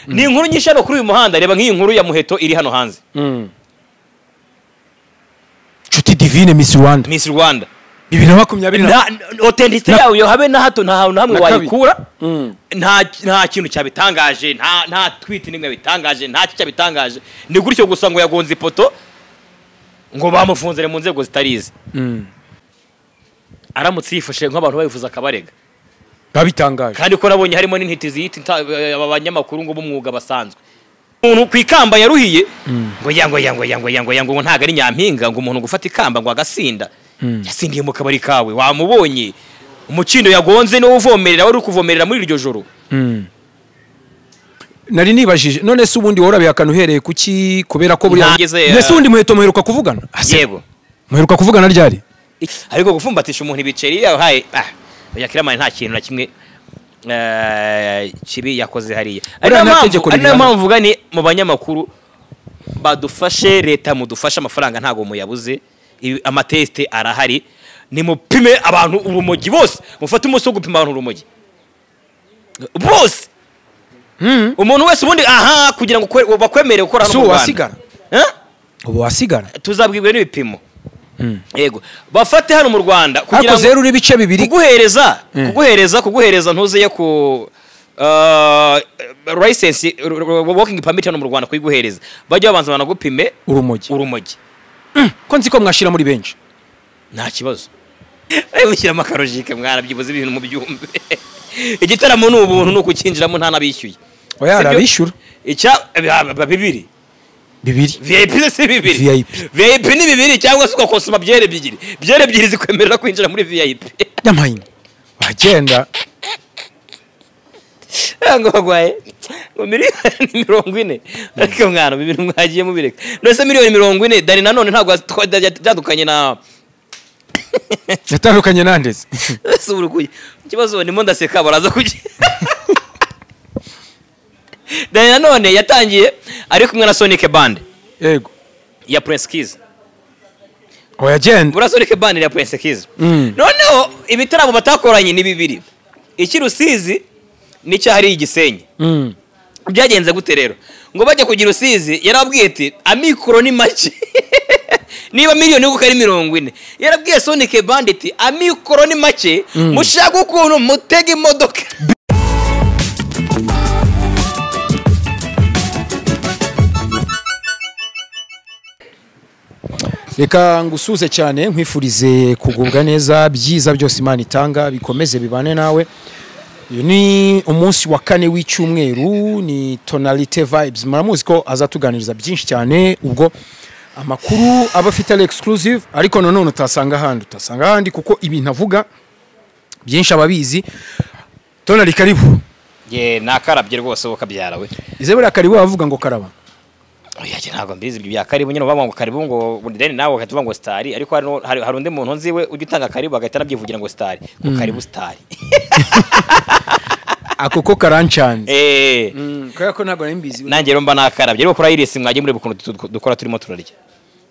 ni inkuru nyinshi hano kuri uyu muhanda. Reba nk'iyi nkuru ya Muheto iri hano hanze. Nshuti Divine Miss Rwanda 2020 authenticity yayo habe na hato nta hamwe wayikura. Nta kintu cyabitangaje, nta tweet nimwe bitangaje, nta cyabitangaje. Ni gutyo gusa ngo yagonze ipoto ngo bamufunzire mu nzego zitarize. Aramutse yifashe nk'abantu bayifuza akabarega babitangaje, kandi ko nabonye harimo n'intiti ziyita abanyamakuru ngo b'umwuga basanzwe. Umuntu kwikamba yaruhiye ngo yango ntago ari nyampinga, ngo umuntu gufata ikamba ngo agasinda. Yasindiye mu kabari kawe, wamubonye umucindo yagonze no uvomerera, wari kuvomerera muri iryo joro. Nari nibajije none se ubundi worabe akantu uhereye kuki, kubera ko buri nese undi Muheto muheruka kuvugana? Yego, muheruka kuvugana ryari? Ariko gufumbatisha umuntu ibiceri yahaye yakiramanye nta kintu na kimwe kibi yakoze hariya. Ari nayo mpamvu mvuga ni mu banyamakuru badufashe, leta mudufashe, amafaranga ntago muyabuze, amateste arahari, ni mupime abantu urumogi bose, mufate umunsi wo gupima abantu urumogi bose. Umuntu wese ubundi kugira ngo bakwemere gukora hano mu Rwanda. Ubu wasigara tuzabwirwe n'ibipimo. Yego, bafate hano mu Rwanda kugira ngo zero n'ibice bibiri kuguhereza ntuze yo ku license working permit hano mu Rwanda kuyiguhereza, bajya babanza banagupime urumogi. Ko nzi ko mwashira muri benshi nta kibazo. Mushyira makarojike mwarabyibuze ibintu mu byumbe. Igitaramo n'ubuntu no kukinjiramo nta nabishyuye. Oya arabishyura bibiri VIP si bibiri. VIP ni bibiri cyangwa se ukakosoma byere ebyiri zikwemerera kwinjira muri VIP. Nyamahine bagenda ngo bagwaye ngo miliyoni 40. Ariko mwana bibiri mwagiye mubireka. Nose miliyoni 40 Dani nanone ntabwo twatandukanye na yatandukanye nandeze. Suburukuye ikibazo nimo ndaseka baraza kuki. Dani nanone yatangiye ari kumwe na Sonic Band. Yego, ya Prince Kiss. Yagenda Bura Sonic Band ya Prince Kiss. Noneho ibitaramo batakoranye ni bibiri. Iki Rusizi ni cyari igisenyi. Byagenze gute rero? Ngo bajya kugira Rusizi yarabwiye ati amikoro ni make. Niba miliyoni uko ari 40. Yarabwiye Sonic Band ati amikoro ni make, mushaka ukuntu mutega imodoka. Reka ngusuze cyane, nkwifurize kugubwa neza, byiza byose Imana itanga bikomeze bibane nawe. Uyu ni umunsi wa kane w'icyumweru, ni Tonalite vibes. Muramuzi ko azatuganiriza byinshi cyane, ubwo amakuru aba afite exclusive, ariko none utasanga handi kuko ibintu avuga byinshi ababizi. Tonali karibu. Nakarabye rwose ukabyara we. Ize buri karibu avuga ngo karaba. Oya ntabwo mbizi ibyo bya karibu nyine baba ngo karibu ngo deni nawe ukatuvuga ngo star, ariko hari undi muntu nziwe ugitanga karibu agahita nabyivugira ngo star, ngo karibu star. Akoko karancanze. Kaya ko ntabwo nimbizi. Nanjye rero mba nakarabye rero kuri Iris mwagiye muri bukuntu dukora turimo turarya.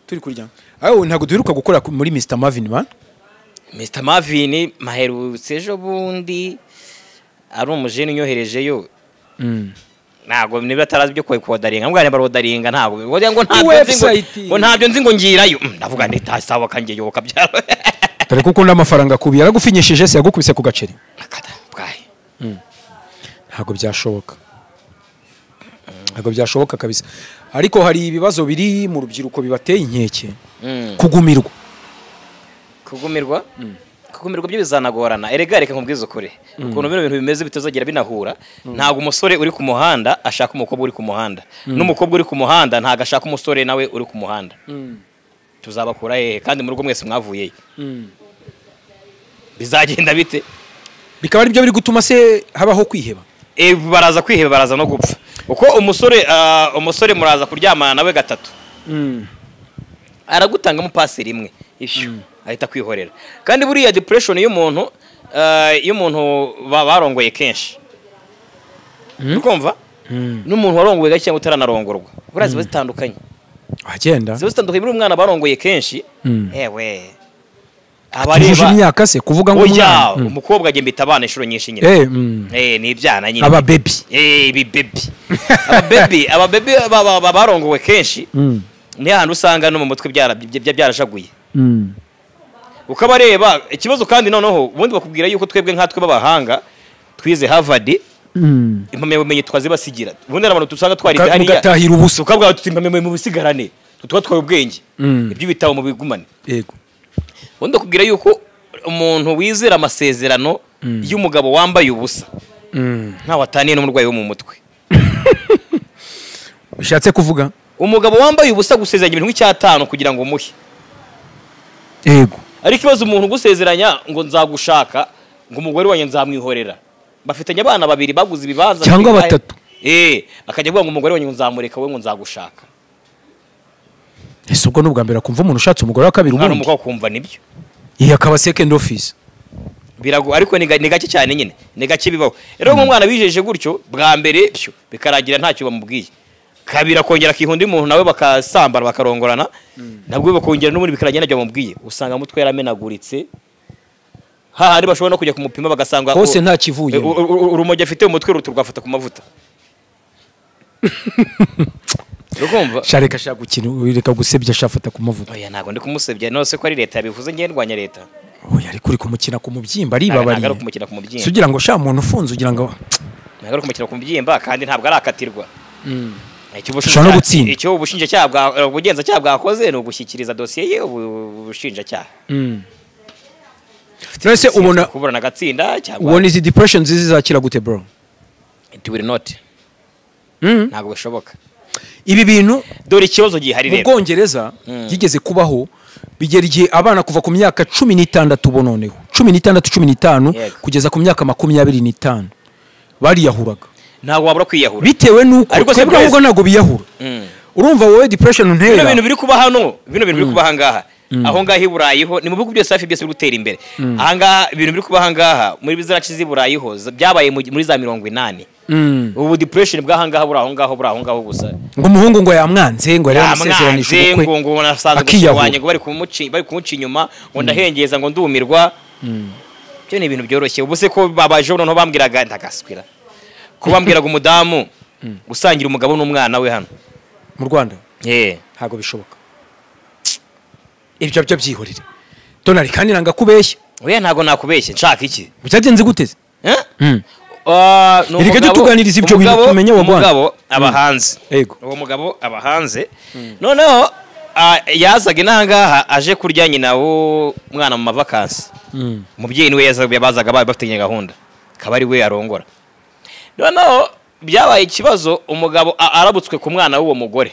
Turi kurya. Aho ntabwo duheruka gukora muri Mr Marvin man. Mr Marvin maherutse ejo bundi ari umujene unyoherejeyo. Ntabwo niba tarazi byo kodaringa mbwa namba rodaringa ntabwo ngo ntabyo nzi ngo ngirayo ndavuga nti tasawa kangiye yoka byaro. Dore kuko ndamafaranga kubi yaragufinyishije se yagukubise ku gaceri. Ntabwo byashoboka kabisa. Ariko hari ibibazo biri mu rubyiruko bibateye inkeke. Kugumirwa byo bizanagorana. Erega reka nkubwize ukuri ukuntu bino bintu bimeze bitazagira binahura. Ntabwo umusore uri ku muhanda ashaka umukobwa uri ku muhanda, n'umukobwa uri ku muhanda ntago ashaka umusore nawe uri ku muhanda. Tuzabakura hehe kandi mu rugo mwese mwavuye? Bizagenda bite? Bikaba ari byo biri gutuma se habaho kwiheba. Baraza kwiheba, baraza no gupfa. Uko umusore muraza kuryamana nawe gatatu. Aragutanga mu pasi rimwe isho ahita kwihorera. Kandi buriya depression y'umuntu barongoye kenshi. Ukumva? N'umuntu warongoye gake cyangwa utaranarongorwa. Burazi bazitandukanye. Agenda. Zitandukanye muri umwana barongoye kenshi. Ewe. tujuje imyaka se kuvuga ngo umwana umukobwa agenda bita abana inshuro nyinshi nyine ni ibyana nyine aba baby ibi baby aba baby barongowe kenshi ni ahantu usanga no mu mutwe byarajaguye ukabareba ikibazo kandi noneho ubundi bakubwira yuko twebwe nkatwe b'abahanga twize Harvard impamyabumenyi twazibasigira ubundi abantu tusanga twarize hariya mugatahira ubusa ukabwa tutimbamemenyi mu bisigarane tutwatwaye ubwenge ibyo bitabo mu bigumane yego ubundi bakubwira yuko umuntu wizera amasezerano y'umugabo wambaye ubusa nta wataniye n'umurwayi wo mu mutwe bishatse kuvuga umugabo wambaye ubusa gusezeranya ibintu nk'icyatanu kugira ngo umuhe yego ariko ikibazo umuntu gusezeranya ngo nzagushaka ngo umugore wanjye nzamwihorera bafitanye abana babiri baguze ibibanza cyangwa batatu akajya avuga ngo umugore wanjye nzamureka we ngo nzagushaka ese ubwo n'ubwa mbere akumva umuntu ushatse umugore wa kabiri ubundi umugabo kumva nibyo akaba second office birago ariko ni gake cyane nyine ni gake bibaho rero nk'umwana bijeje gutyo bwa mbere byo bikaragira ntacyo bamubwiye kabira kongera akihunda umuntu nawe bakasambara bakarongorana nabwo bakongera n'ubundi bikaragira ntacyo bamubwiye usanga mutwe yaramenaguritse hahandi bashobora no kujya kumupima bagasanga hose nta kivuye urumogi afite mu mutwe rugafata ku mavuta Rukumva shareka shagukina ureka gusebya shafata ku mavuta oya ntago ndi kumusebya nose ko ari leta yabivuze ngiye ndwanya leta oya ari kuri kumukina ku mubyimba ari babari ntago kumukina ku mubyimba sugira ngo sha umuntu ufunze ugira ngo ntago kumukina ku mubyimba kandi ntabwo arakatirwa ushobora no gutsinda icyo ubushinjacyaha bwa ubugenzacyaha bwakoze ni ugushyikiriza dosiye ye ubushinjacyaha Nese ubona kuburana gatsinda cyangwa ubona izi depression zizakira gute bro it will not ntago bishoboka ibi bintu dore ikibazo gihari rero mu Bwongereza gigeze kubaho bigera igihe abana kuva ku myaka 16 bononeho 16 15 kugeza ku myaka 25 bariyahuraga ntago wabura kwiyahura bitewe nuko twebwe ahubwo ntago biyahura urumva wowe depression ntera bino bintu biri kuba hano bino bintu biri kuba hangaha aho ngaho iburayiho ni mu bihugu byose hafi byose biri gutera imbere ahangaha ibintu biri kuba hangaha muri bizaraci ziburayiho byabaye muri za 80 ubu depression bw'ahangaha buri aho ngaho gusa ngo umuhungu ngo yamwanze ngo rero amusezeranije ubukwe ngo nasanze wanye ngo bari kumuca inyuma ngo ndahengeza ngo ndumirwa byo ni ibintu byoroshye ubu se ko babaje noneho bambwiraga ndagaswira ko bambwiraga umudamu gusangira umugabo n'umwana we hano mu Rwanda ntago bishoboka ibyo byihorire Tonalite kandi nanga kubeshya oya ntago nakubeshye nshaka iki byagenze guteze Ireke tutuganiriza ibyo bintu tumenye wa Rwanda umugabo abahanze yego uwo mugabo abahanze noneho yazaga inangaha aje kurya nyina wo mwana mu mavakansi umubyeyi niwe yabazaga bafite gahunda akaba ari we yarongora noneho byabaye ikibazo umugabo arabutswe ku mwana w'uwo mugore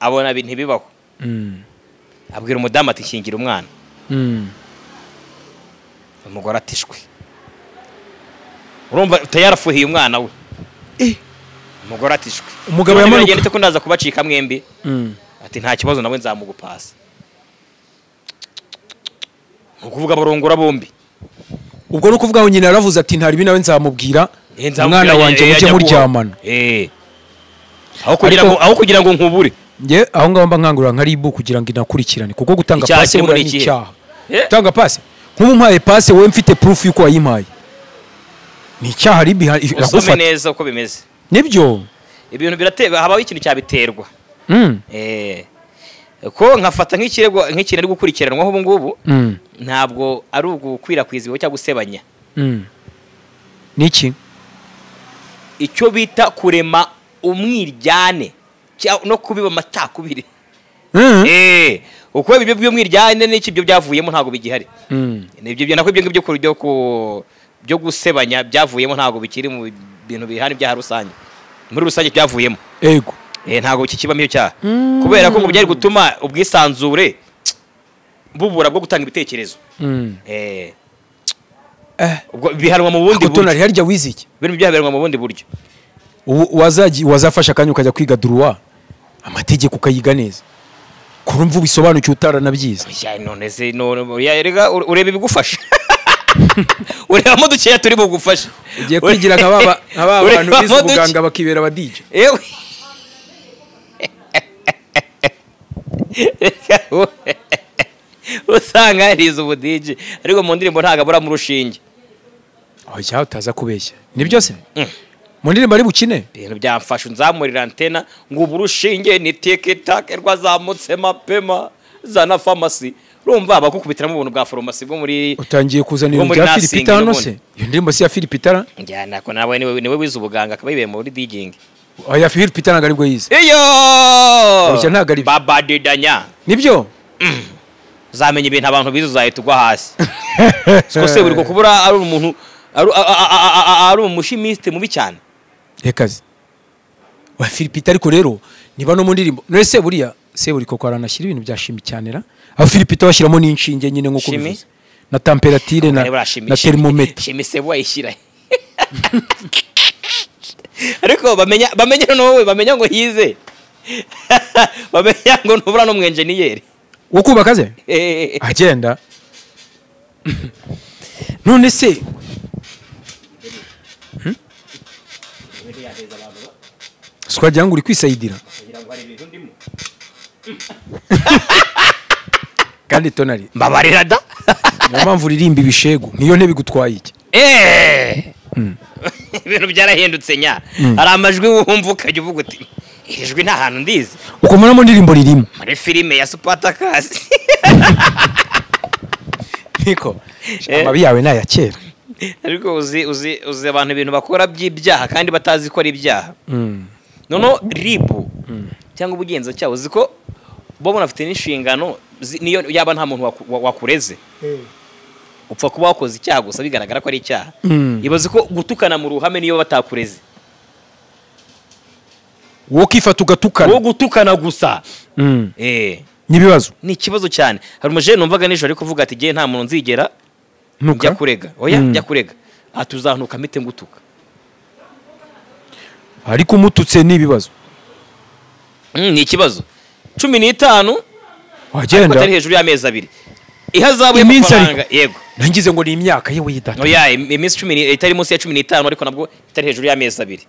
abona ibintu bibaho abwira umudamu ati shingira umwana umugore atishwe urumva tayarafuhiye umwana we umugore atishwe umugabo yamanuka yagenda ko ndaza kubacika mwembi ati nta kibazo nawe nzamugupasa ukuvuga barongora bombi ubwo no kuvuga aho nyina yaravuze ati ntari binawe nzamubwira umwana wanje mujye muryamana aho kugira ngo nkubure nge aho ngaho mba nkangurira nka ribu kugira ngo inakurikirane kuko gutanga pase muri icyaha gutanga pase nk'ubu mpaye pase wowe mfite proof yuko wayimpaye ni icyaha ribi iragufata neza uko bimeze nibyo ibintu birateba habaho ikintu cyabiterwa ko nkafata nk'ikirego ari gukurikiranwa ubu ngubu ntabwo ari ugukwirakwiza ibyo cyangwa gusebanya niki icyo bita kurema umwiryane no kubiba amacakubiri uko ibyo by'umwiryane n'iki byo byavuyemo ntabwo bigihari nibyo nako ibyo ngibyo byo gusebanya byavuyemo ntabwo bikiri mu bintu bihari bya rusange muri rusange byavuyemo yego ntabwo kikibamo iyo cyaha kubera ko ngo byari gutuma ubwisanzure bubura bwo gutanga ibitekerezo ubwo bihanwa mu bundi buryo Tonalite harya wiziki ibintu byaberwa mu bundi buryo wazafasha akanya ukajya kwiga droit amategeko ukayiga neza kurumva ubisobanukiwe utaranabyize none se ureba ibigufasha urebamo dukeya turi bugufasha ugiye kwigira nk'aba bantu bize ubuganga bakibera abadije usanga yarize ubudije ariko mu ndirimbo ntabwo abura mu rushinge. Oya utaza kubeshya ni byose mu ndirimbo ari bukine ibintu byamfasha nzamurira antena ngo ubu urushinge ni tikitake rwazamutse mapema zana farumasi. Urumva abakukubitiramo ubuntu bwa farumasi bwo muri utangiye kuzanira bya Philipita hano se iyo ndirimbo si ya Philipita njyana ko nawe niwe wize ubuganga akaba yibereye muri DJing. Oya Philipita ntabwo aribwo yize iyo oya ntabwo ari baba didanya nibyo uzamenya ibintu abantu bize uzahita ugwa hasi. Siko se buri kubura ari umuntu ari umushimiste mubi cyane ekazi wa Philipita ariko rero niba no mu ndirimbo no se buriya se buri koko aranashyira ibintu byashimi cyane ra aho Philipita bashyiramo n'inshinge nyine nko kubivuze na temperature na thermometer shimi se wayishyira ariko bamenya no bamenya ngo yize bamenya ngo ntubura no mwenjeniyeri wo kubaka ze agenda none se Squad yangu uri kwisayidira kandi tonali mbabarira da niyo mpamvu uririmba ibishego niyo ntebe gutwaye iki ibintu byarahindutse nya hari amajwi wumva ukajya uvuga uti ijwi nta hantu ndizi uko muri mu ndirimbo ririmo muri filime ya Spartacus niko amabi yawe naya kera ariko uzi abantu ibintu bakora by'ibyaha kandi batazi ko ari ibyaha nono ribu cyangwa ubugenza cyawo ziko bo bonafite n'inshingano niyo yaba nta muntu wakureze upfa kuba wakoze icyaha gusa bigaragara ko ari icyaha ibaze ko gutukana mu ruhame niyo batakureze wo kifata ugatukana wo gutukana gusa nibibazo ni ikibazo cyane hari umuje numvaga nijoro ariko kuvuga ati giye nta muntu nzigera njya kurega oya njya kurega atuzantuka mite ngutuka ariko umututse nibibazo ni ikibazo 15 wagenda atari hejuru y'amezi abiri ihazabu y'amafaranga yego nangize ngo ni imyaka yewe yidata oya iminsi 10 itari munsi ya 15 ariko nabwo itari hejuru y'amezi abiri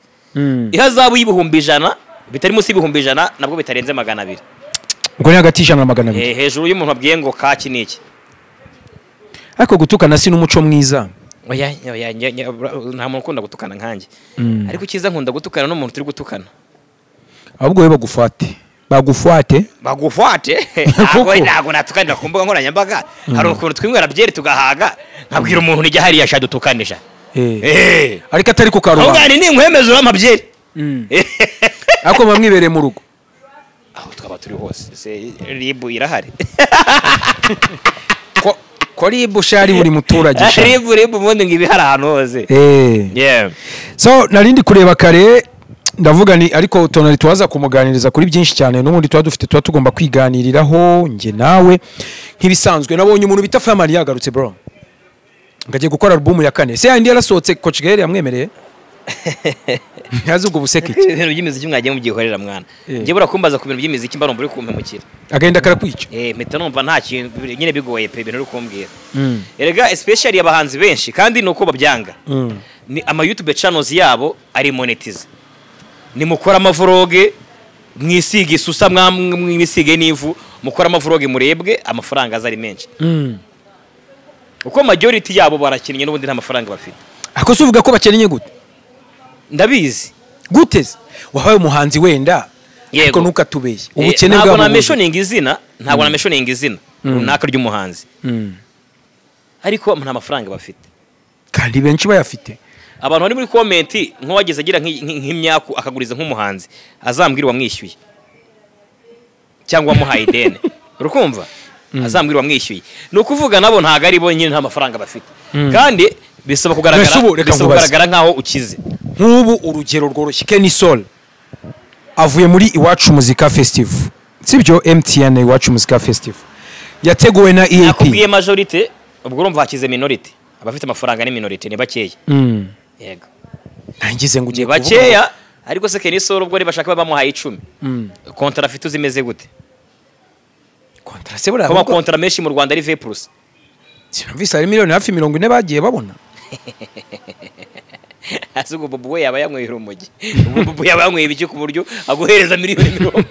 ihazabu y'ibihumbi 100 bitari munsi y'ibihumbi 100 nabwo bitarenze 200 ngo ni hagati y'ijana na 200 hejuru y'umuntu abwiye ngo kaki niki ariko gutukana si n'umuco mwiza oya nta muntu ukunda gutukana nkanjye ariko kiza nkunda gutukana n'umuntu turi gutukana ahubwo we bagufate ntabwo natukanira ku mbuga nkoranyambaga hari ukuntu twinywera byeri tugahaga nkabwira umuntu nijya hariya shadutukanisha ariko atari ku karubanda ahubwo ni nkwemeza urama byeri ariko bamwibereye mu rugo aho twaba turi hose ribu irahari ko ribu shari buri muturage ribu ubundi ngo ibihari ahantu hose so narindi kureba kare ndavuga ni ariko tonali tuwaza kumuganiriza kuri byinshi cyane n'ubundi tuba dufite tuba tugomba kwiganiriraho nge nawe nk'ibisanzwe nabonye umuntu bita Family yagarutse bro ngagiye gukora album ya 4 se yandi yarasohotse Coach Gael yamwemereye yazi ubwo buseke ibintu by'imiziki mwagiye mugihorera mwana ngiye burakumbaza ku bintu by'imiziki mba numva uri kumpemukira agenda karakwica mpita numva nta kintu nyine bigoye pe ibintu uri kumbwira erega especially abahanzi benshi kandi nuko babyanga ni ama YouTube channels yabo ari monetize ni mukora amavloge mwisiga isusa mwisige n'ivu mukora amavloge murebwe amafaranga azari menshi uko majority yabo barakinnye n'ubundi nta mafaranga bafite ako suvuga ko bakeneye gute ndabizi guteze wahaye umuhanzi wenda ariko ntukatubeshye ubukene bwa ntabwo na mentioning izina runaka ry'umuhanzi ariko nta mafaranga bafite kandi benshi bayafite abantu bari muri comment nko wageze agira nk'imyaku akaguriza nk'umuhanzi azambwira wamwishyuye cyangwa muhaye idene urukumva azambwira wamwishyuye no kuvuga nabo ntago ari bo nyine nta mafaranga bafite kandi bisaba kugaragara nkaho ukize nk'ubu urugero rworoshye Kenny Soul avuye muri Iwacu Muzika Festival sibyo MTN Iwacu Muzika Festival yateguwe na EAP akubwiye majority ubwo urumva hakize minority abafite amafaranga ni minority ni bakeya yego nangize ngo ugiye bakeya ariko se Kenny Soul ubwo bashaka bamuhaye 10 kontra afite uzimeze gute kontra se bura kuba kontra menshi mu Rwanda ari 20%. Sinumvise ari miliyoni hafi 40 bagiye babona. Asugo bobo yaba yanyweye urumogi. Bobo yaba yanyweye ibiki ku buryo aguhereza miliyoni 40.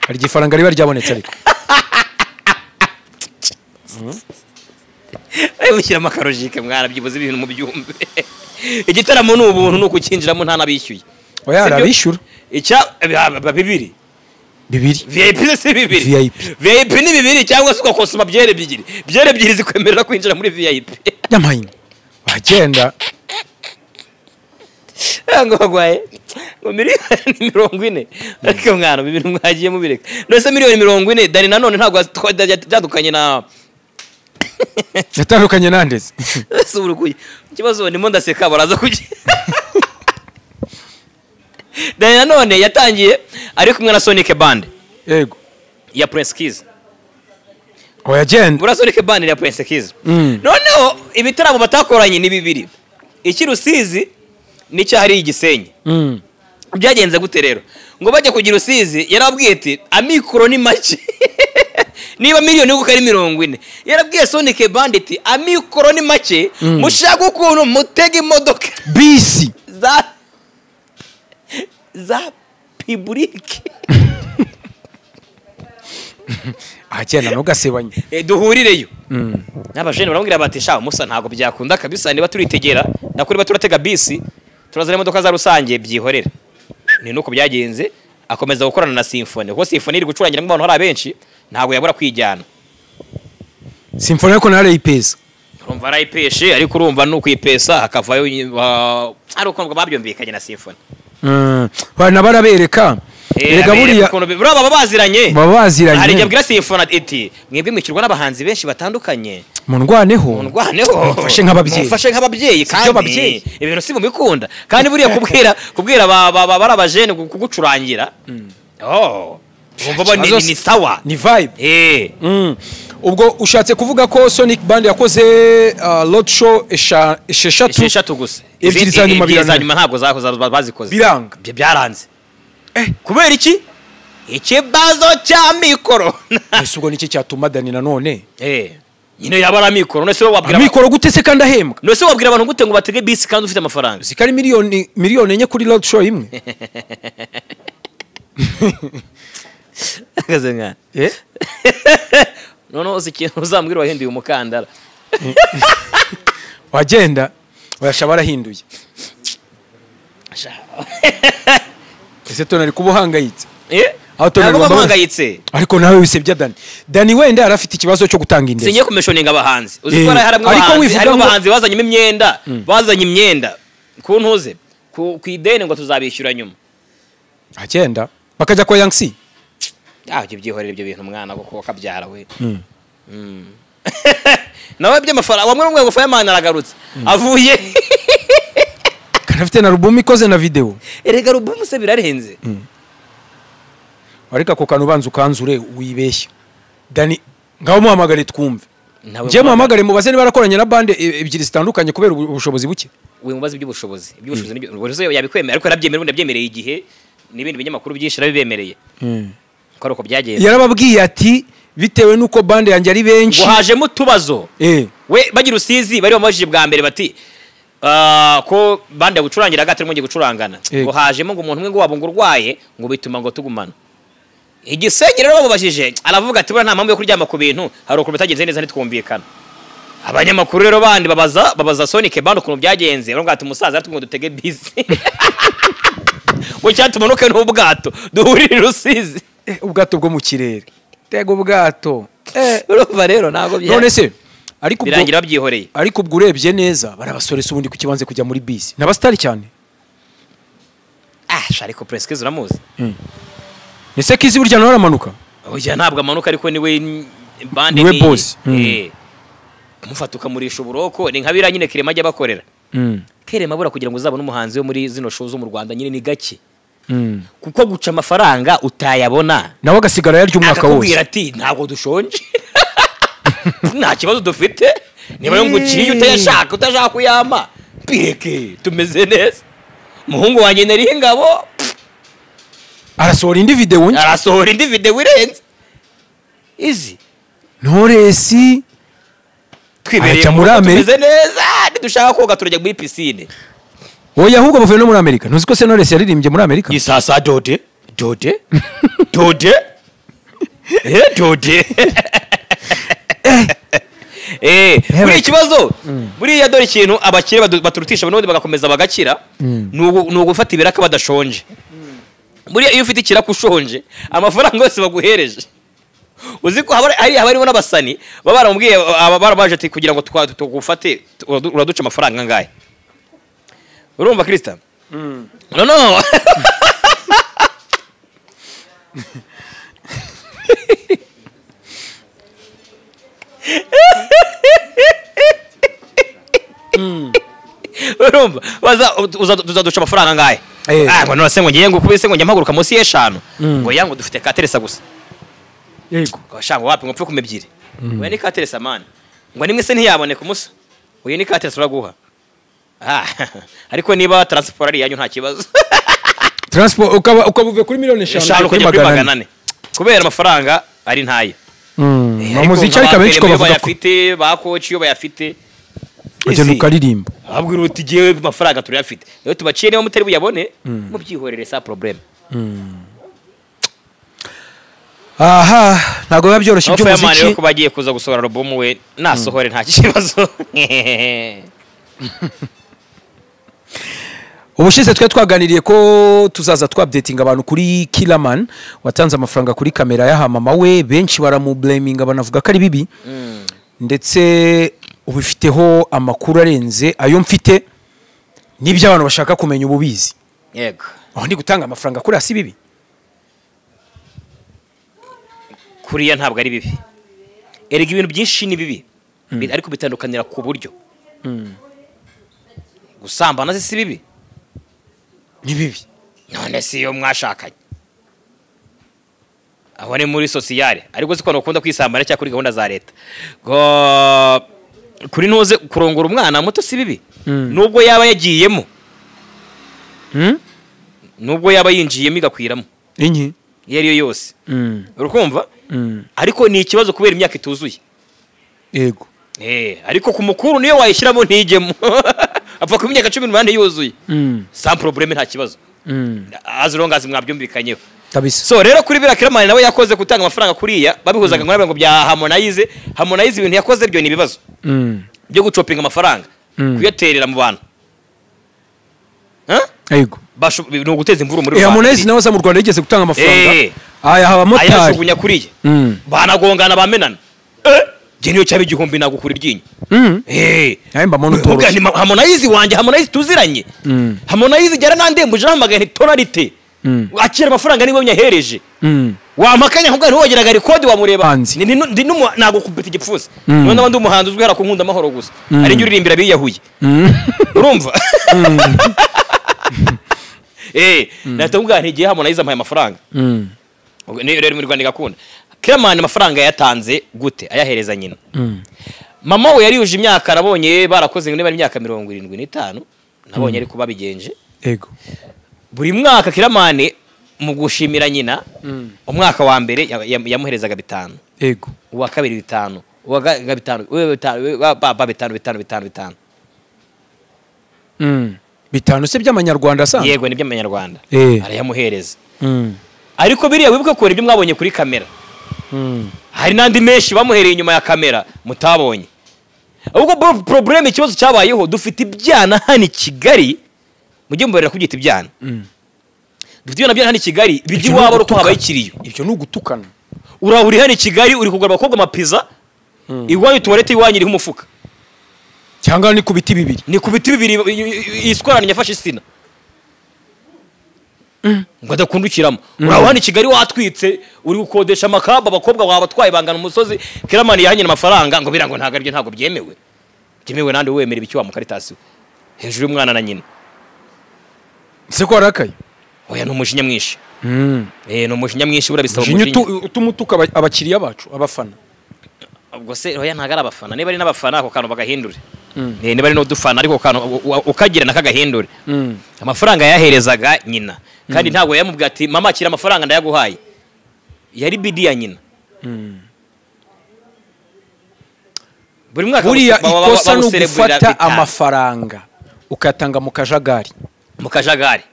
Hari gifaranga riba ryabonetse ariko. mushyiramo akarojike mwarabyibuze ibintu mu byumbe. Igitaramo ni ubuntu, ni ukukinjiramo nta nabishyuye. Oya arabishyura. Bibiri. VIP si bibiri. VIP ni bibiri cyangwa se ugakosoma byere ebyiri. Byere ebyiri zikwemerera kwinjira muri VIP. Nyamahine. Wagenda. Ngo bagwaye. Ngo miliyoni 40. Ariko mwana ibintu mwagiye mubireka. Nose miliyoni 40 Dani nanone ntabwo byadukanye na yatandukanye nandeze. Suburukuye. Ikibazo ndimo ndaseka baraza kuki. Dani nanone yatangiye ari kumwe na Sonic Band. Yego. Ya Prince Kiss. Oya genda. Bura Sonic Band ya Prince Kiss. Noneho ibitaramo batakoranye ni bibiri. Ikirusizi nicyo hari igisenyi. Byagenze gute rero? Ngo bajya kugira Rusizi yarabwiye ati amikoro ni make. Niba miliyoni uko ari 40. Yarabwiye Sonic Band ati amikoro ni make, mushaka ukuntu mutega imodoka bisi za public. Agenda nugasebanye. Duhurireyo. N'abajene baramubwira bati sha musa ntago byakunda kabisa, niba turitegera nakuri baturatega bisi turazana imodoka za rusange byihorera. Ni nuko byagenze, akomeza gukorana na Symphony. Kuko Symphony iri gucurangira mu bantu hari abenshi, ntago yabura kwijyana. Symphony ariko nare ipesa. Urumva arayipeshe ariko urumva nuko ipesa akavayo ari uko babyumvikanye na Symphony. Bana barabereka. Erega buriya baba baziranye. Hari yabwira Symphony ati mwebwe mwikirwa n'abahanzi benshi batandukanye. Mundwaneho. Mfashe nk'ababyeyi kandi ibintu si mubikunda. Kandi buriya kubwira barabajene kugucurangira. Umva ni sawa. Ni vibe. Ubwo ushatse kuvuga ko Sonic Band yakoze road show esheshatu gusa. Ebyiri zanyuma ntabwo bazikoze. Biranga. Byaranze. Kubera iki? Ikibazo cya mikoro. Ese ubwo niki cyatuma Dani nanone? Nyine yabara mikoro. None se wabwira mikoro gute se kandi ahembwa? None se wabwira abantu gute ngo batege bisi kandi ufite amafaranga? Zikari miliyoni enye kuri road show imwe. Akazenga. None uzikintu uzambwira wahinduye umukandara. Wagenda washaba rahinduye. Ese tonari kubuhangayitse. Aho tonari kubuhangayitse. Ariko nawe wisebya Dani. Dani wenda arafite ikibazo cyo gutanga indese. Sinye commissioning abahanzi. Uzikora haramwe abahanzi. Ariko abahanzi bazanye imyenda. Kuntuze. Ku ideni ngo tuzabishyura nyuma. Agenda bakajya kwa Yangsi. Ibyo byihorera ibyo bintu mwana kuko kabyara we. Nawe by'amafaranga wamwe ngo Fireman aragarutse. Avuye. Kanafite na album ikoze na video. Erega album se birarenze. Ariko ko kanubanza ukanzure wibeshya. Dani ngaho muhamagare twumve. Je muhamagare mubaze niba barakoranye na bande ebyiri zitandukanye kubera ubushobozi buke. We mubaze iby'ubushobozi. Iby'ubushobozi nibyo yabikwemera ariko yarabyemerera undi abyemereye igihe n'ibindi binyamakuru byinshi rabibemereye. Ko uko byagenze. Yarababwiye ati bitewe nuko bande yanjye ari benshi. Guhajemo utubazo. We bagira Rusizi bari bamajije bwa mbere bati ko bande gucurangira gatari mu gucurangana. Ngo hajemo ngo umuntu umwe ngo wabunga urwaye ngo bituma ngo tugumana. Igisenyi rero babubajije aravuga ati bura nta mpamvu yo kuryama ku bintu hari uko bitagenze neza ntitwumvikana. Abanyamakuru rero bandi babaza Sonic Band ukuntu byagenze baravuga ati umusaza atumwe dutege bisi. Ngo cyatumanuke n'ubwato duhurira Rusizi. Ubwato bwo mu kirere. Tego ubwato. Urumva rero nago bya. None se ariko birangira byihoreye. Ariko ubwo urebye neza barabasoresa ubundi ku kibanze kujya muri bisi. Nabastari cyane. Ariko Prince Kiss uramuzi. Ese Kiss burya nawe aramanuka? Oya ntabwo amanuka ariko niwe bande ni boss. Mufata ukamurisha uburoko ni nkabira nyine Kirema ajya bakorera. Kirema bura kugira ngo uzabone umuhanzi wo muri zino show zo mu Rwanda nyine ni gake. Kuko guca amafaranga utayabona nawe gasigara yaryo umwaka wose. Akakubwira ati ntabwo dushonje. Nta kibazo dufite. Niba nguciye utashaka kuyama. Pireke tumeze neza. Muhungu wanjye nari ingabo. Arasohora indi video irenze. Izi. Ntoresi. Twibereye muri Amerika. Tumeze neza. Dushaka koga turajya muri piscine. Oya ahubwo bavuye no muri Amerika. Ntuzi ko Senores yaririmbye muri Amerika? Isasa Dode. Dode. buriya ikibazo buriya dore ikintu abakire baturutisha n'ubundi bagakomeza bagakira ni ugufata ibiraka badashonje. Buriya iyo ufite ikiraka ushonje amafaranga yose baguhereje uzi ko harimo n'abasani baba baramubwiye barabaje ati kugira ngo tugufate uraduca amafaranga angahe. Urumva Krista? No urumva tuzaduca amafaranga angahe. Ngo nose ngo ngiye ngo kubise ngo njya mpaguruka munsi y'eshanu ngo yango dufite kateresa gusa. Yego Gashanga wapi ngo mpfe kumebyire. Oya ni kateresa man. Ngo nimwe se ntiyaboneka umusa. Oya ni kateresa uraguha. Ariko niba transport ari yanyu nta kibazo. Transport ukabuve kuri miliyoni 5 kuri 400 kubera amafaranga ari ntayo. Umuziki ariko benshi ko bavuga ko bafite bakoci yo bayafite. Ugenda ukaririmba. Abwira uti giye amafaranga turayafite. Rero tubaciye niyo mutari buyabone mu byihorere sa problem. Aha ntago biba byoroshye by'umuziki. Rero ko bagiye kuza gusohora album we nasohore nta kibazo. Ubushize twe twaganiriye ko tuzaza twapdating abantu kuri Killerman watanze amafaranga kuri kamera ya mama we, benshi baramublaminga banavuga ko ari bibi. Ndetse ubifiteho amakuru arenze ayo mfite nibyo abantu bashaka kumenya ububizi. Yego. Aho ndi gutanga amafaranga kuri asi bibi. Kuriya ntabwo ari bibi. Erega ibintu byinshi ni bibi. Ariko bitandukanira ku buryo. Gusambana si bibi. Ni bibi. None si yo mwashakanye. Aho ni muri sociale. Ariko siko nokunda kwisambana cyangwa kuri gahunda za leta. Kuri ntuze kurongora umwana muto si bibi. Nubwo yaba yagiyemo. Nubwo yaba yinjiyemo igakwiramo. Inyi yari yo yose. Urukumva? Ariko ni ikibazo kubera imyaka ituzuye. Yego. Ariko ku mukuru niyo wayishyiramo ntijyemo. Apfa ku myaka 18 yuzuye. Sans problème nta kibazo. As long as mwabyumvikanyeho. Kabisa. So rero kuri bira Killerman nawe yakoze gutanga amafaranga kuriya babihuzaga ngo bya Harmonize ibintu yakoze byo ni ibibazo. Byo gucopinga amafaranga kuyaterera mu bantu. Yego. No guteza imvuru muri Rwanda. Harmonize nawe za mu Rwanda yigeze gutanga amafaranga. Aya haba motari. Ayashugunya kuriya. Banagongana bamenana. Geniyo cyabe igihumbi nagukura iryinyo. Yamba muntu toroshye. Harmonize wanje Harmonize tuziranye. Harmonize jara nandembuje hamagara Tonalite. Akira amafaranga niwe nyahereje. Wamakanya nkubwa ntiwogeraga record wamureba. Ndi nagukubita igipfuza. None n'abandi umuhanzi uzwi hara ku nkunda amahoro gusa. Ari njye uririmbira biyahuye. Urumva? Natubwa ntigiye Harmonize amaye amafaranga. Ni rero muri Rwanda gakunda. Killerman amafaranga yatanze gute ayahereza nyina. Mama we yari yuje imyaka nabonye barakoze niba imyaka 75 nabonye ariko babigenje. Yego. Buri mwaka Killerman mu gushimira nyina umwaka wa mbere yamuherezaga 5. Yego. Uwa kabiri 5. Uwa 5 baba 5. Bitanu se by'amanyarwanda sanzwe. Yego ni by'amanyarwanda. Arayamuhereza. Ariko biriya wibuka ko ibyo mwabonye kuri kamera. Hari nandi menshi bamuhereye inyuma ya kamera mutabonye. Ubwo problem ikibazo cyabayeho dufite ibyana hani Kigali mujye mborera kubyita ibyana. Dufite ibyana hani Kigali bigi wabo ko habaye ikiriyo. Ibyo ni ugutukana. Urahuri hani Kigali uri kugura abakobwa amapiza. Iwanyu tuwarete iwanyu iriho umufuka. Cyangwa ni kubiti bibiri. Ni kubiti bibiri iskorana nyafashe sina. Ngo adakundukiramo. Urabona Kigali watwitse uri gukodesha amakamba abakobwa wabatwaye bangana umusozi Killerman yahanye amafaranga ngo birango ntago aryo ntago byemewe. Byemewe nande wemera ibiki wa mu karitasi. Hejuru y'umwana na nyina. Se ko arakaye. Oya no mushinya mwinshi. No mushinya mwinshi burabisaba mushinya. Utumutuka abakiriya bacu abafana. Ubwo se oya ntago arabafana niba ari n'abafana ako kantu bagahindure. Niba ari no dufana ariko kantu ukagira nakagahindure. Amafaranga yaherezaga nyina. Kandi ntago yamubwiye ati mama akira amafaranga ndayaguhaye. Yari bidi ya nyina. Buri mwaka buriya ikosa no gufata amafaranga ukatanga mu kajagari. Mu kajagari.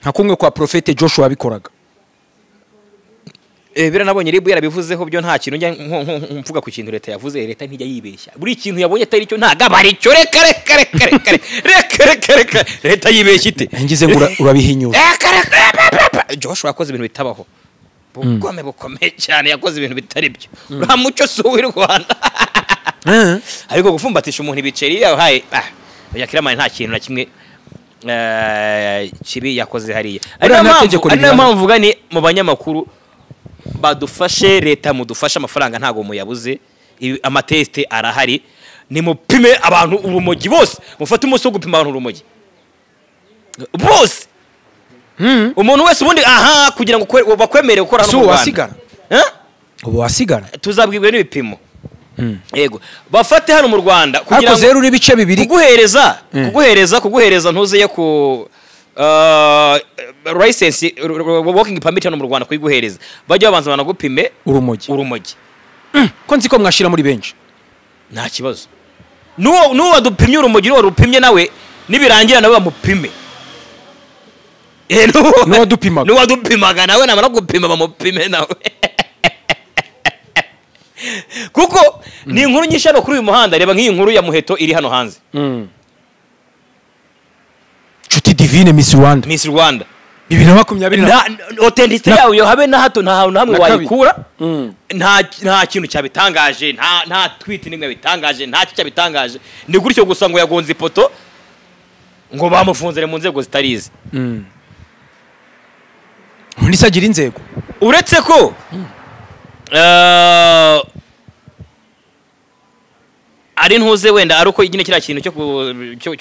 Nka kumwe kwa Prophet Joshua bikoraga. bira nabonye Niba yarabivuzeho byo nta kintu njya mvuga ku kintu leta yavuze leta ntijya yibeshya buri kintu yabonye atari cyo ntaga bari cyo reka leta yibeshya ite ngize ngo urabihinyura Joshua yakoze ibintu bitabaho bukomeye cyane yakoze ibintu bitari byo ura mucyo si w'u Rwanda ariko gufumbatisha umuntu ibiceri yahaye yakiramane nta kintu na kimwe kibi yakoze hariya ari nayo mpamvu mvuga ni mu banyamakuru badufashe leta mudufashe amafaranga ntago muyabuze amateste arahari ni mupime abantu urumogi bose mufate umunsi wo gupima abantu urumogi bose umuntu wese ubundi kugira ngo bakwemere gukora hano mu Rwanda ubu wasigara tuzabwirwe n'ibipimo yego bafate hano mu Rwanda kugira ngo zero n'ibice bibiri kuguhereza ntuze yo ku license working permit hano mu Rwanda kuyiguhereza bajya babanza banagupime urumogi ko nzi ko mwashira muri benshi nta kibazo nuwo wadupimye urumogi nuwo rupimye nawe nibirangira nawe bamupime nuwo wadupimaga nawe namara gupima bamupime nawe kuko ni inkuru nyinshi hano kuri uyu muhanda reba nk'iyi nkuru ya Muheto iri hano hanze Nshuti Divine Miss Rwanda 2020 authenticity yayo habe na hato nta hamwe wayikura nta kintu cyabitangaje nta tweet nimwe bitangaje nta cyabitangaje ni gutyo gusa ngo yagonze ipoto ngo bamufunzire mu nzego zitarize unisagira inzego uretse ko ari ntuze wenda ari uko nyine kira kintu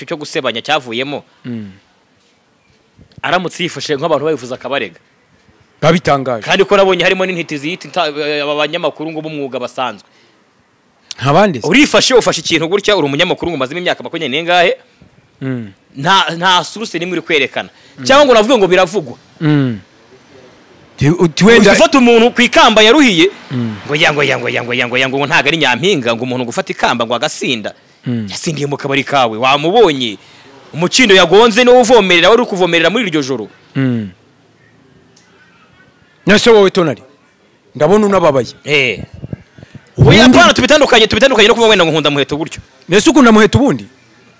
cyo gusebanya cyavuyemo aramutse yifashe nk'abantu bayifuza akabarega babitangaje kandi ko nabonye harimo n'intiti ziyita abanyamakuru ngo b'umwuga basanzwe nk'abandi urifashe ufashe ikintu gutya uri umunyamakuru ngo mazime imyaka 20 n'ingahe nta source nimwe uri kwerekana cyangwa ngo navuge ngo biravugwa ufata umuntu kwikamba yaruhiye ngo yango ntaga ari nyampinga ngo umuntu gufata ikamba ngo agasinda yasindiye mu kabari kawe wamubonye umucindo yagonze no uvomerera wari kuvomerera muri iryo joro nase wowe Tonali ndabona unababaye oya pana tubitandukanye no kuvuga wenda ngo nkunda Muheto gutyo nese ukunda Muheto ubundi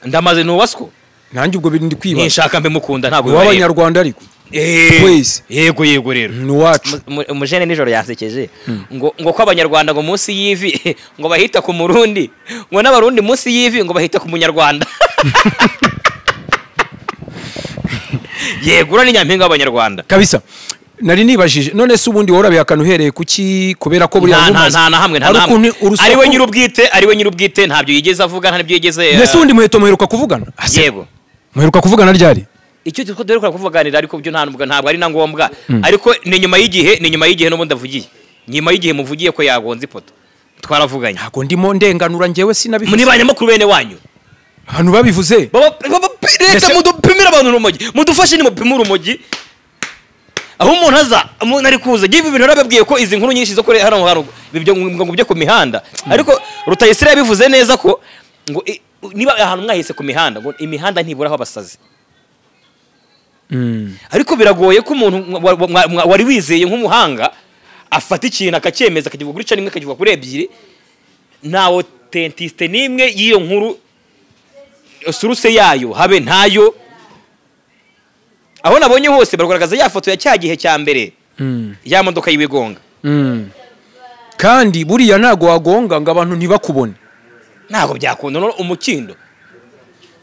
ndamaze nuwasiko nanjye ubwo bindi kwiba nshaka mbe mukunda ntago w'Abanyarwanda ariko twese yego rero ni wacu umujene nijoro yasekeje ngo ko Abanyarwanda ngo munsi yivi ngo bahita ku Murundi ngo n'abarundi munsi yivi ngo bahita ku Munyarwanda yego ni nyampinga w'Abanyarwanda kabisa nari nibajije none se ubundi worabe akanu hereye kuki kubera ko buri nta hamwe ari we nyirubwite ntabyo yigeze avuga nta nibyo yigeze nese ubundi Muheto muheruka kuvugana yego muheruka kuvugana ryari icyo tuko dore kuvuganira ariko byo ntabwo ari na ngombwa ariko ni nyuma y'igihe no ndavugiye nyuma y'igihe muvugiye ko yagonze ipoto twaravuganye ntago ndimo ndenganura ngewe sinabivuze muri banyamakuru bene wanyu hano babivuze leta mudupimira abantu urumogi mudufashe ni mupima urumogi aho umuntu ari kuza gibe ibintu rababwiye ko izi nkuru nyinshi zo kuri hano ibyo ngo byo ku mihanda ariko Rutayisire yabivuze neza ko ngo niba ahantu mwahise ku mihanda ngo imihanda ntiburaho abasazi ariko biragoye ko umuntu wari wizeye nk'umuhanga afata ikintu akacyemeza akakivuga kuri rimwe akakivuga kuri ebyiri nta authenticité nimwe y'iyo nkuru source yayo habe ntayo aho nabonye hose baragaragaza ya foto ya cyagihe cya mbere ya modoka yibigonga kandi buriya nago wagonga ngo abantu ntibakubone nago byakunda no umukindo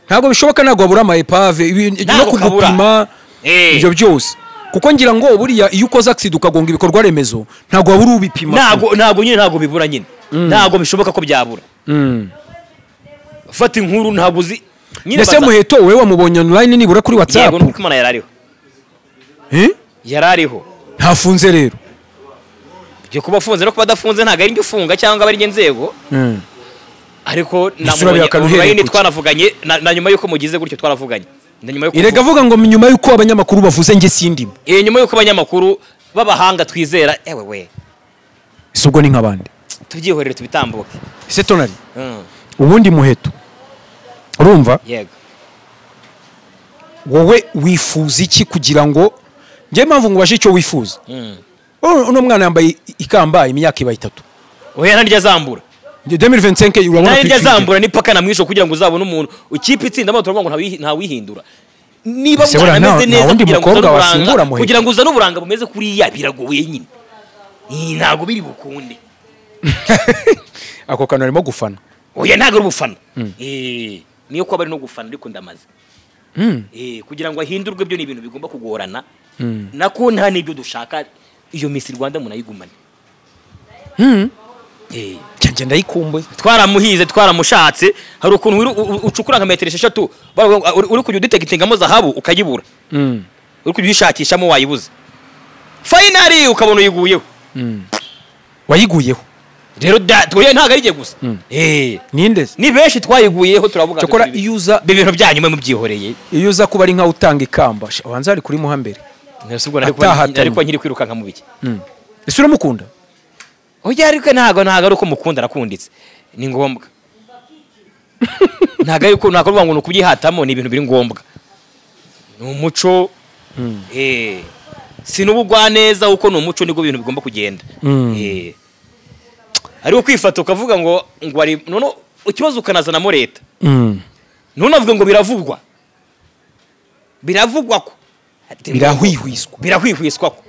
ntago bishoboka nago wabura ama epave no kugupima ibyo byose kuko ngira ngo buriya iyo ukoze accident ukagonga ibikorwa remezo ntago wabura ubipima ntago bibura nyine ntago bishoboka ko byabura fata inkuru ntago uzi nese Muheto wewe wamubonye online nibura kuri WhatsApp yego nuko Imana yarariho ntafunze rero byo kuba afunze no kuba adafunze ntago ari ufunga cyangwa bari nzego ariko namubonye twanavuganye na nyuma yuko mugize gutyo twaravuganye irega avuga ngo nyuma yuko abanyamakuru bavuze nge sindimo nyuma yuko abanyamakuru babahanga twizera we subwo ni nk'abandi tubyihorere tubitambuke ese Tonali ubundi Muheto urumva yego wowe wifuza iki kugira ngo nge mpamvu ngo bashe icyo wifuza uno mwana yambaye ikamba imyaka iba 3 oya ntarya zambura 2025 urabona ntarya zambura ni paka na mwisho kugira ngo uzabone umuntu ukipe itsinda amatora ngo nta wihindura niba mwanameze neza kugira ngo uzane uburanga bumeze kuri ya biragoye nyine ntago biri bukunde ako kantu arimo gufana oya ntago ari ubufana niyo ko bari no gufana ariko ndamaze kugira ngo ahindurwe byo ni ibintu bigomba kugorana nako nta nibyo dushaka iyo Miss Rwanda munayigumane cyanje ndayikumbuye twaramuhize twaramushatse hari ukuntu ucukura nka metero 6 uri kujya udetekitingamo zahabu ukayibura uri kujya uyishakishamo wayibuze finally ukabona uyiguyeho wayiguyeho rero twoye ntago ari gusa ninde ni benshi twayiguyeho turavuga cyokora iyuza ibintu byanyu mu byihoreye iyuza kuba ari nka utanga ikamba wanza ari kuri muhambere nesubwo ariko nkiri kwiruka nka mubiki ese uramukunda oya ariko ntago ari uko mukunda arakunditse ni ngombwa ntago ruvuga ngo nukubyihatamo ni ibintu biri ngombwa ni umuco sinubugwa neza uko ni umuco niko ibintu bigomba kugenda ari ukwifata ukavuga ngo ari none ikibazo ukanazanamo leta none avuga ngo biravugwa ko birahwihwiswa ko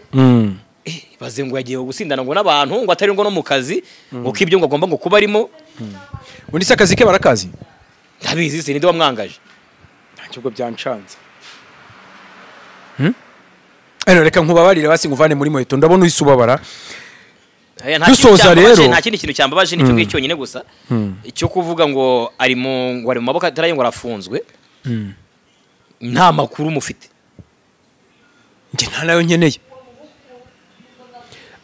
baze ngo yagiye gusindana ngo n'abantu ngo atari ngo no mu kazi uko ibyo ngo agomba ngo kuba arimo undi se akazi ke barakazi ndabizi se ninde wamwangaje ntacyo byancanze reka nkubabarire basi nguvane muri Muheto ndabona uyisubabara dusoza rero nta kindi kintu cyambabaje nicyo ngicyo nyine gusa icyo kuvuga ngo ari mu maboko ataraye ngo arafunzwe nta makuru mufite nge nta nayo nkeneye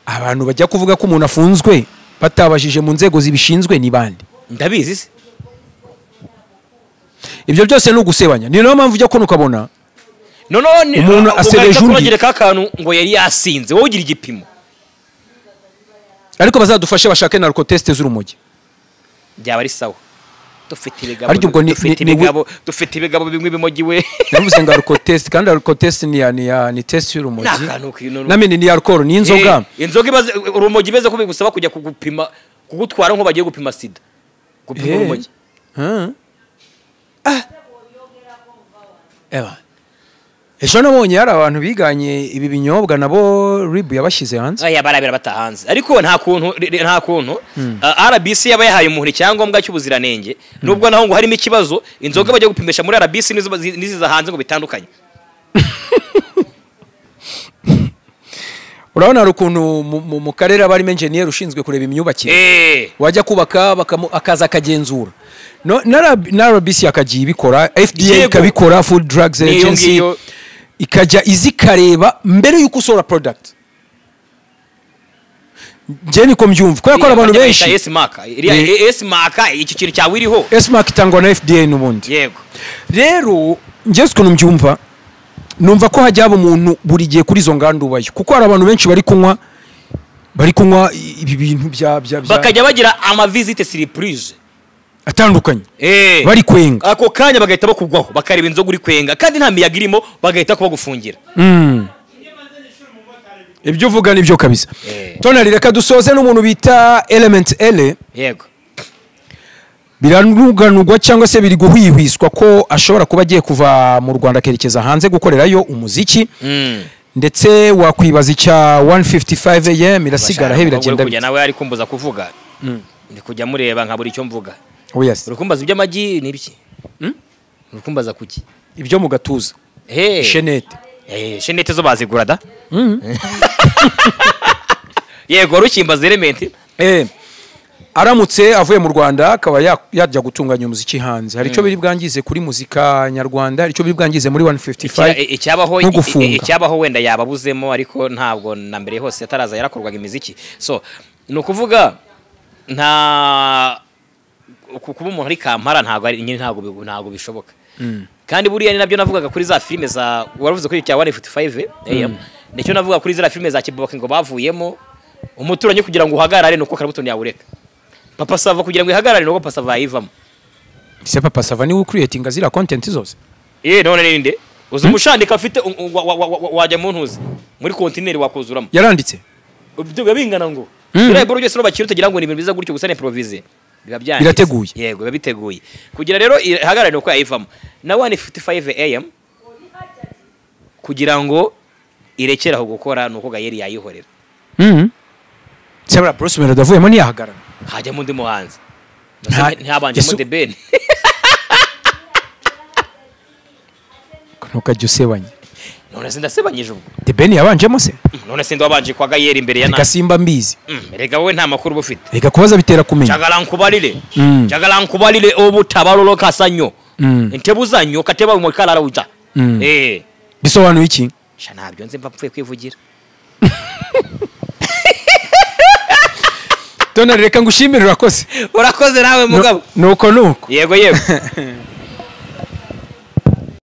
abantu bajya kuvuga ko umuntu afunzwe batabajije mu nzego zibishinzwe ni bande ndabizi se ibyo byose ni ugusebanya ni nayo mpamvu ujya kubona ukabona umuntu asebeje undi kakantu ngo yari yasinze wowe ugira igipimo ariko bazadufashe bashake narco test z'urumogi byaba ari sawa dufite ibigabo bimwe bimogiwe navuze ngo narco test kandi narco test ni test y'urumogi namene ni alcohol ni inzoga ibaze urumogi beze ko bigusaba kujya kugupima kugutwara nko bagiye gupima sida gupima urumogi ejo nabonye hari abantu biganye ibi binyobwa nabo RIB yabashyize hanze aya barabira batahanze ariko nta kuntu RBC yaba yahaye umuntu icyangombwa cy'ubuziranenge nubwo naho ngo harimo ikibazo inzoga bajya gupimisha muri RBC niziza hanze ngo bitandukanye urabona hari ukuntu mu karere aba arimo engineer ushinzwe kureba imyubakire wajya kubaka akaza akagenzura na RBC akagiye ibikora FDA ikabikora Food Drugs Agency ikajya izikareba mbere yuko usora product nje niko mbyumva ko yakora abantu benshi S-mark iki kintu cyawiriho S-mark itangwa na FDA n'ubundi yego rero nje siko numbyumva numva ko hajya umuntu buri gihe kuri zo ngandubayo kuko hari abantu benshi bari kunywa ibi bintu bya bakajya bagira ama visite surprise atandukanye bari kwenga ako kanya bagahita bakugwaho bakareba inzoga uri kwenga kandi nta miyaga irimo bagahita kubagufungira ibyo uvuga nibyo kabisa Tonalite reka dusoze n'umuntu bita Element L yego biranuganurwa cyangwa se biri guhwihwiswa ko ashobora kuba agiye kuva mu Rwanda kerekeza hanze gukorerayo umuziki ndetse wakwibaza icya 155 AM irasigara he biragenda kujya nawe ari kumbuza kuvuga ndi kujya mureba nka buri cyo mvuga yes urukumbaza iby'amagi ni biki urukumbaza kuki ibyo mu gatuza shenete shenete zo bazigura da yego rukimbaza Element aramutse avuye mu Rwanda akaba yajya gutunganya umuziki hanze hari icyo biri bwangize kuri muzika nyarwanda hari icyo biri bwangize muri 155 icyabaho wenda yababuzemo ariko ntabwo na mbere hose ataraza yarakorwaga imiziki so no kuvuga nta kuba umuntu ari Kampala ntabwo bishoboka kandi buriya ni nabyo navugaga kuri za filime za waravuze kuri cya 155 nicyo navuga kuri za filime za Kiboka ngo bavuyemo umuturanyi kugira ngo uhagarare nuko karabutoni yawureka Papa Sava kugira ngo ihagarare nuko Papa Sava yivamo se Papa Sava ni creating azira content zose none ninde uzi umushandika afite wajya mu ntuzi muri container wakuzuramo yaranditse ibyo biba bingana ngo biriya boro byose bakira utagira ngo ni ibintu biza gutyo gusa ni improvise biba byanditse Birateguye. yego biba biteguye kugira rero ihagarare uko yayivamo na 1:55 am kugira ngo irekeraho gukora nuko Gayeri yayihorera Sebra Bruce Melody avuyemo ntiyahagarara hajyamo undi muhanzi Nta- ntihabanjemo Yesu- The Ben ntukajya usebanya none se ndasebanyije ubwo The Ben yabanjemo se none se ndabanje kwa Gayeri imbere ya reka simba mbizi rega wowe nta makuru bufite reka kubaza bitera kumenya jagala nkubalire obutabalolo kasanyo ntebuzanyo kateba mu kalala uja bisobanuye iki sha ntabyo nze mpfuye kwivugira Dore reka ngushimire urakoze urakoze nawe mugabo nuko yego